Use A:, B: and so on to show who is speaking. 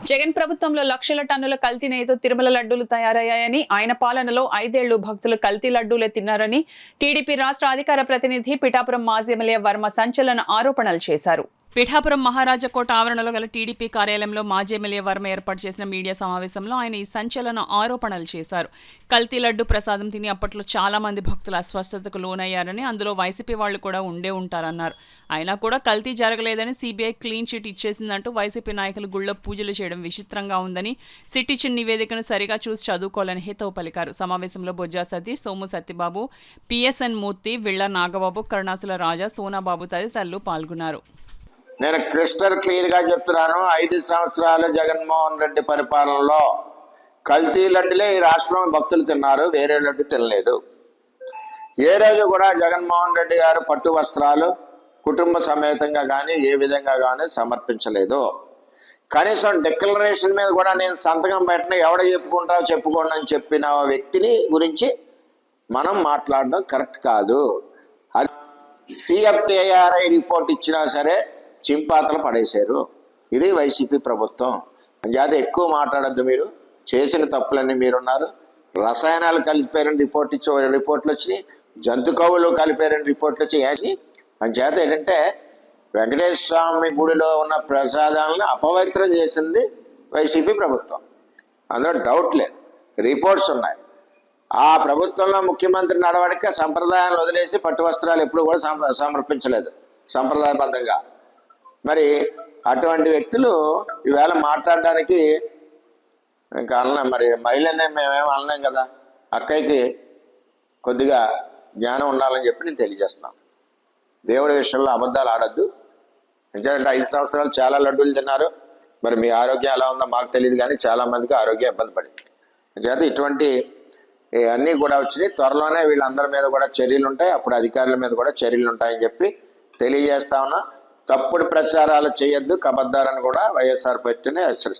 A: జగన్ ప్రభుత్వంలో లక్షల టన్నుల కల్తీ నెయ్యితో తిరుమల లడ్డూలు తయారయ్యాయని, ఆయన పాలనలో 5 ఏళ్లు భక్తులు కల్తీ లడ్డూలే తిన్నారని టీడీపీ రాష్ట్ర అధికార ప్రతినిధి పిఠాపురం మాజీ ఎమ్మెల్యే వర్మ సంచలన ఆరోపణలు చేశారు. పిఠాపురం మహారాజకోట ఆవరణలో గల టీడీపీ కార్యాలయంలో మాజీ ఎమ్మెల్యే వర్మ ఏర్పాటు చేసిన మీడియా సమావేశంలో ఆయన ఈ సంచలన ఆరోపణలు చేశారు. కల్తీ లడ్డు ప్రసాదం తిని అప్పట్లో చాలా మంది భక్తులు అస్వస్థతకు లోనయ్యారని, అందులో వైసీపీ వాళ్లు కూడా ఉండే ఉంటారన్నారు. అయినా కూడా కల్తీ జరగలేదని సీబీఐ క్లీన్ చిట్ ఇచ్చేసిందంటూ వైసీపీ నాయకులు గుళ్లో పూజలు చేయడం విచిత్రంగా ఉందని, సిట్ ఇచ్చిన నివేదికను సరిగా చూసి చదువుకోవాలని హితవు పలికారు. సమావేశంలో బొజ్జా సతీష్, సోము సత్యబాబు, పిఎస్ఎన్ మూర్తి, విళ్ల నాగబాబు, కరుణాసుల రాజా, సోనాబాబు తదితరులు పాల్గొన్నారు.
B: నేను క్రిస్టల్ క్లియర్గా చెప్తున్నాను. 5 సంవత్సరాలు జగన్మోహన్ రెడ్డి పరిపాలనలో కల్తీ లడ్డులే ఈ రాష్ట్రంలో భక్తులు తిన్నారు, వేరే లడ్డు తినలేదు. ఏ రోజు కూడా జగన్మోహన్ రెడ్డి గారు పట్టు వస్త్రాలు కుటుంబ సమేతంగా కానీ ఏ విధంగా కానీ సమర్పించలేదు. కనీసం డిక్లరేషన్ మీద కూడా నేను సంతకం పెట్టిన ఎవడ చెప్పుకుంటావు చెప్పుకోండి అని చెప్పిన వ్యక్తిని గురించి మనం మాట్లాడడం కరెక్ట్ కాదు. అది సిఎఫ్టిఐఆర్ఐ రిపోర్ట్ ఇచ్చినా సరే చింపాతలు పడేశారు. ఇది వైసీపీ ప్రభుత్వం. అంచేత ఎక్కువ మాట్లాడద్దు. మీరు చేసిన తప్పులన్నీ మీరున్నారు. రసాయనాలు కలిపారని రిపోర్ట్లు వచ్చినాయి, జంతు కవులు కలిపారని రిపోర్ట్లు వచ్చి అంచేత ఏంటంటే వెంకటేశ్వర స్వామి గుడిలో ఉన్న ప్రసాదాలను అపవిత్రం చేసింది వైసీపీ ప్రభుత్వం. అందులో డౌట్ లేదు, రిపోర్ట్స్ ఉన్నాయి. ఆ ప్రభుత్వంలో ముఖ్యమంత్రి నడవడిక సంప్రదాయాలను వదిలేసి పట్టు వస్త్రాలు ఎప్పుడు కూడా సమర్పించలేదు సంప్రదాయబద్ధంగా. మరి అటువంటి వ్యక్తులు ఈవేళ మాట్లాడడానికి ఇంకా అన్నాం. మరి మహిళనే మేమేం అనలేం కదా. అక్కయ్యకి కొద్దిగా జ్ఞానం ఉండాలని చెప్పి నేను తెలియజేస్తున్నాను. దేవుడి విషయంలో అబద్ధాలు ఆడద్దు. ఎందుకంటే 5 సంవత్సరాలు చాలా లడ్డూలు తిన్నారు. మరి మీ ఆరోగ్యం ఎలా ఉందో మాకు తెలియదు, కానీ చాలామందికి ఆరోగ్యం ఇబ్బంది పడింది. చేత ఇటువంటి అన్నీ కూడా వచ్చినాయి. త్వరలోనే వీళ్ళందరి మీద కూడా చర్యలు ఉంటాయి. అప్పుడు అధికారుల మీద కూడా చర్యలు ఉంటాయని చెప్పి తెలియజేస్తా ఉన్నా. తప్పుడు ప్రచారాలు చేయొద్దు, కబద్దారని కూడా వైఎస్ఆర్ పార్టీని హెచ్చరిస్తాం.